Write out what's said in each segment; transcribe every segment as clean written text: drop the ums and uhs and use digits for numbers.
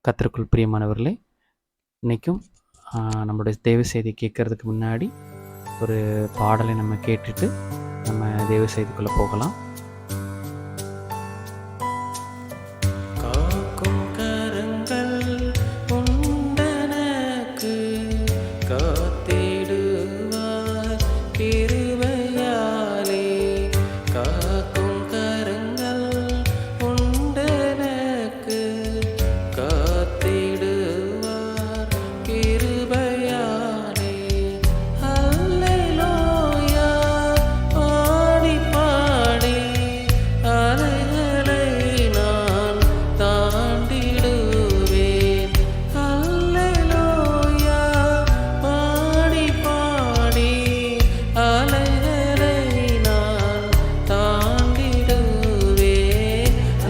கர்த்தருக்குள் பிரியமானவர்களே, இன்றைக்கும் நம்மளுடைய தேவ செய்தி கேட்கறதுக்கு முன்னாடி ஒரு பாடலை நம்ம கேட்டுட்டு நம்ம தேவ செய்திக்குள்ளே போகலாம். காக்கும் கரங்கள் உண்டனக்கு காத்திடுவார் கிருபையாலே. காக்கும் கரங்கள் உண்டனக்கு காத்திடுவார் கிருபையாலே. அல்லேலூயா பாடி பாடி அலைகளை நான் தாண்டிடுவேன். அல்லேலூயா பாடி பாடி அலைகளை நான் தாண்டிடுவேன்.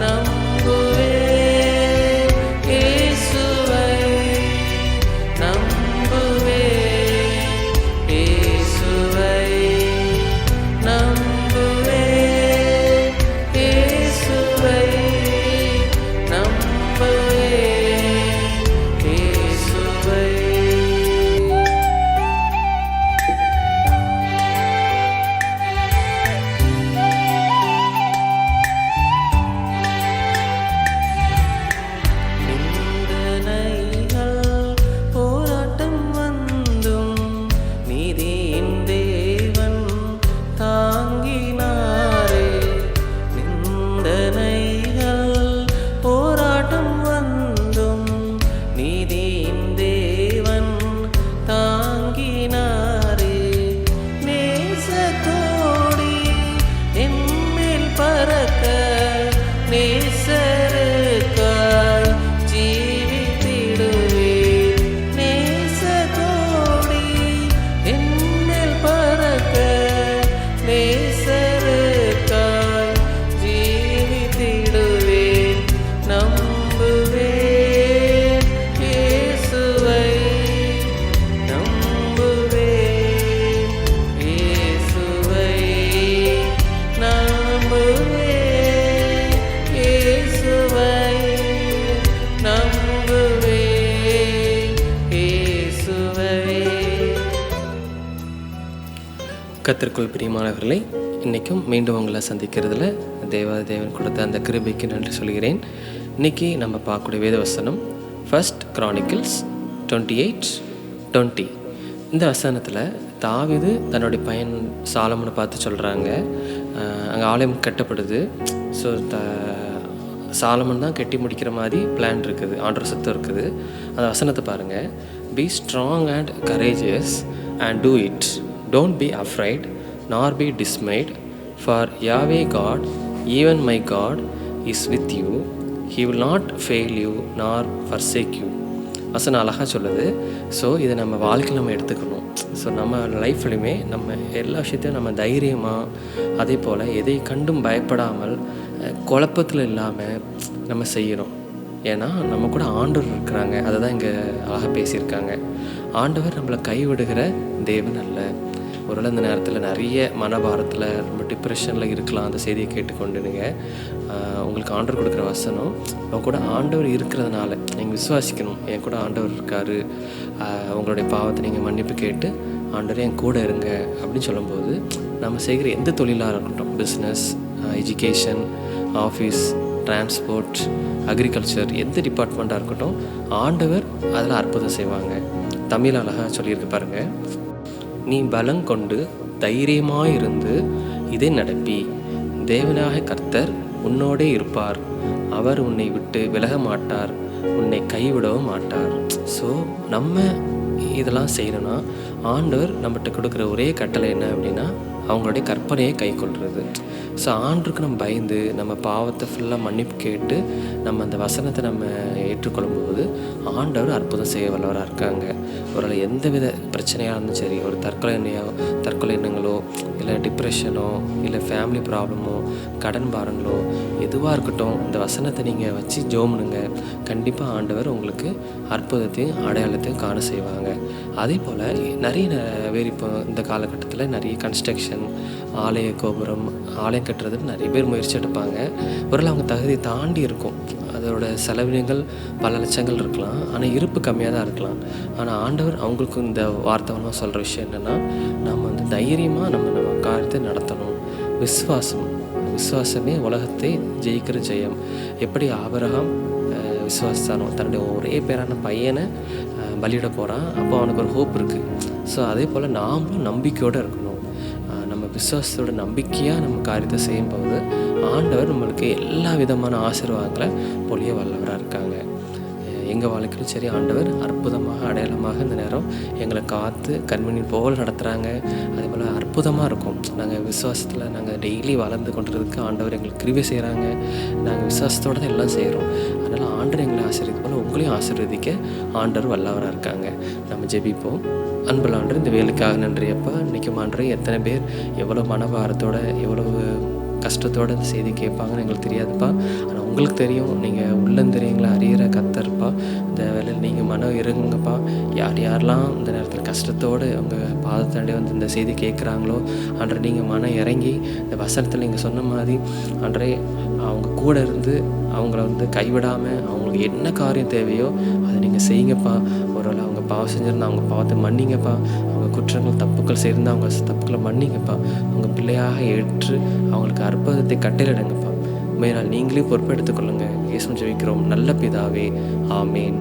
நம்புவேன் இயேசுவை, நம்புவேன் இயேசுவை, நம்புவேன் இயேசுவை, நம்புவேன் இயேசுவை. நிந்தனைகள் போராட்டம் வந்தும் நீதியின் தேவன் தாங்கினாரே. நிந்தனைகள் போராட்டம் வந்தும் நீதியின் தேவன் தாங்கினாரே. நேசத்தோடி என்மேல் பறக்க நேசருக்காய் ஜீவித்திடுவேன். நேசத்தோடி என்மேல் பறக்க நேசருக்காய் ஜீவித்திடுவேன். நம்புவேன் இயேசுவை, நம்புவேன் இயேசுவை, நம்புவேன் இயேசுவை, நம்புவேன் இயேசுவை. கர்த்தருக்குள் பிரியமானவர்களே, இன்றைக்கும் மீண்டும் உங்களை சந்திக்கிறதுல தேவன் கொடுத்த அந்த கிருபைக்கு நன்றி சொல்கிறேன். இன்றைக்கி நம்ம பார்க்கக்கூடிய வேத வசனம் 1 Chronicles 28:20. இந்த வசனத்தில் தாவீது தன்னுடைய பையன் சாலமனை பார்த்து சொல்கிறாங்க, அங்கே ஆலயம் கட்டப்படுது. ஸோ சாலமன் தான் கட்டி முடிக்கிற மாதிரி பிளான் இருக்குது, ஆண்டவர் சித்தம் இருக்குது. அந்த வசனத்தை பாருங்கள். Be strong and courageous and do it. Don't be afraid nor be dismayed, for Yahweh God, even my God, is with you. He will not fail you nor forsake you. வசனம் அழகாக சொல்லுது. ஸோ இதை நம்ம வாழ்க்கையில் நம்ம எடுத்துக்கணும். So நம்ம லைஃப்லையுமே நம்ம எல்லா விஷயத்தையும் நம்ம தைரியமாக, அதே போல் எதை கண்டும் பயப்படாமல், குழப்பத்தில் இல்லாமல் நம்ம செய்யணும். ஏன்னா நம்ம கூட ஆண்டவர் இருக்கிறாங்க. அதை தான் இங்கே அழகாக பேசியிருக்காங்க. ஆண்டவர் நம்மளை கைவிடுகிற தேவன் அல்ல. ஒருவேளை இந்த நேரத்தில் நிறைய மனபாரத்தில் ரொம்ப டிப்ரெஷனில் இருக்கலாம். அந்த செய்தியை கேட்டுக்கொண்டு நீங்கள் உங்களுக்கு ஆண்டவர் கொடுக்குற வசனம், அவங்க கூட ஆண்டவர் இருக்கிறதுனால நீங்கள் விசுவாசிக்கணும். என் கூட ஆண்டவர் இருக்கார், உங்களுடைய பாவத்தை நீங்கள் மன்னிப்பு கேட்டு ஆண்டவரே என் கூட இருங்க அப்படின்னு சொல்லும்போது, நம்ம செய்கிற எந்த தொழிலாக இருக்கட்டும், business, education, office, transport, agriculture, எந்த டிபார்ட்மெண்ட்டாக இருக்கட்டும், ஆண்டவர் அதில் அற்புதம் செய்வாங்க. தமிழ் அழகாக சொல்லியிருக்கு பாருங்கள். நீ பலங்கொண்டு தைரியமாயிருந்து இதை நடப்பி, தேவனாக கர்த்தர் உன்னோடே இருப்பார். அவர் உன்னை விட்டு விலக மாட்டார், உன்னை கைவிடவும் மாட்டார். ஸோ நம்ம இதெல்லாம் செய்யணும்னா ஆண்டவர் நம்மகிட்ட கொடுக்குற ஒரே கட்டளை என்ன அப்படின்னா, அவங்களுடைய கற்பனையை கை கொள்வது. ஸோ ஆண்டருக்கு நம்ம பயந்து நம்ம பாவத்தை ஃபுல்லாக மன்னிப்பு கேட்டு நம்ம அந்த வசனத்தை நம்ம ஏற்றுக்கொள்ளும்போது ஆண்டவர் அற்புதம் செய்ய வல்லவராக இருக்காங்க. ஒரு எந்த வித பிரச்சனையாக இருந்தாலும் சரி, ஒரு தற்கொலை எண்ணங்களோ, இல்லை டிப்ரெஷனோ, இல்லை ஃபேமிலி ப்ராப்ளமோ, கடன் பாரங்களோ, எதுவாக இருக்கட்டும் இந்த வசனத்தை நீங்கள் வச்சு ஜோமுனுங்க. கண்டிப்பாக ஆண்டவர் உங்களுக்கு அற்புதத்தையும் அடையாளத்தையும் காண செய்வாங்க. அதே போல் நிறைய பேர் இப்போ இந்த காலகட்டத்தில் நிறைய கன்ஸ்ட்ரக்ஷன், ஆலய கோபுரம், ஆலயம் கட்டுறதுக்கு நிறைய பேர் முயற்சி எடுப்பாங்க. ஒருவேளை அவங்க தகுதியை தாண்டி இருக்கும். அதோட செலவினங்கள் பல லட்சங்கள் இருக்கலாம். ஆனால் இருப்பு கம்மியாக தான் இருக்கலாம். ஆனால் ஆண்டவர் அவங்களுக்கு இந்த வார்த்தை மூலமாக சொல்கிற விஷயம் என்னென்னா, நம்ம வந்து தைரியமாக நம்ம காரியத்தை நடத்தணும். விசுவாசமே உலகத்தை ஜெயிக்கிற ஜெயம். எப்படி ஆபிரகாம் விசுவாசானோ தன்னுடைய ஒரே பேரான பையனை பலியிட போகிறான். அப்போ அவனுக்கு ஒரு ஹோப் இருக்குது. ஸோ அதே போல் நாமளும் நம்பிக்கையோடு இருக்கணும். நம்ம விசுவாசத்தோட நம்பிக்கையாக நம்ம காரியத்தை செய்யும்போது ஆண்டவர் நம்மளுக்கு எல்லா விதமான ஆசீர்வாதங்களை பொழிய வல்லவராக இருக்காங்க. எங்கள் வாழ்க்கையிலும் சரி, ஆண்டவர் அற்புதமாக அடையாளமாக இந்த நேரம் எங்களை காத்து கண்மணி போல் நடத்துகிறாங்க. அதே போல் அற்புதமாக இருக்கும். நாங்கள் விசுவாசத்தில் நாங்கள் டெய்லி வளர்ந்து கொண்டிருக்கிறதுக்கு ஆண்டவர் எங்களுக்கு கிருபை செய்கிறாங்க. நாங்கள் விசுவாசத்தோடு தான் எல்லாம் செய்கிறோம். அதனால் ஆண்டவர் எங்களை ஆசீர்வதிக்க போல் உங்களையும் ஆசீர்வதிக்க ஆண்டவர் வல்லவராக இருக்காங்க. நம்ம ஜெபிப்போம். அன்புள்ள ஆண்டவர், இந்த வேலைக்காக நன்றி அப்பா. இன்றைக்கும் ஆண்டவர் எத்தனை பேர் எவ்வளோ மனபாரத்தோடு எவ்வளவு கஷ்டத்தோடு இந்த செய்தி கேட்பாங்கன்னு எங்களுக்கு தெரியாதுப்பா. ஆனால் உங்களுக்கு தெரியும். நீங்கள் உள்ளந்தெரியங்களை அறிகிற கர்த்தர்ப்பா. இந்த வேலையில் நீங்கள் மனம் இருங்கப்பா. யாரெல்லாம் இந்த நேரத்தில் கஷ்டத்தோடு உங்கள் பாதத்தாண்டி வந்து இந்த செய்தி கேட்குறாங்களோ அன்றே நீங்கள் மனம் இறங்கி இந்த வசனத்தில் நீங்கள் சொன்ன மாதிரி அன்றே அவங்க கூட இருந்து அவங்கள வந்து கைவிடாமல் அவங்களுக்கு என்ன காரியம் தேவையோ அதை நீங்கள் செய்யுங்கப்பா. ஒருவேளை அவங்க பாவம் செஞ்சுருந்தா அவங்க பாவத்தை மன்னிங்கப்பா. அவங்க குற்றங்கள் தப்புக்கள் சேர்ந்து அவங்க தப்புக்களை மன்னிங்கப்பா. அவங்க பிள்ளையாக ஏற்று அவங்களுக்கு அற்புதத்தை கட்டளையிடுங்கப்பா. மேலால் நீங்களே பொறுப்பெடுத்துக்கொள்ளுங்க. இயேசுவின் ஜெபிக்கிறோம் நல்ல பிதாவே. ஆமேன்.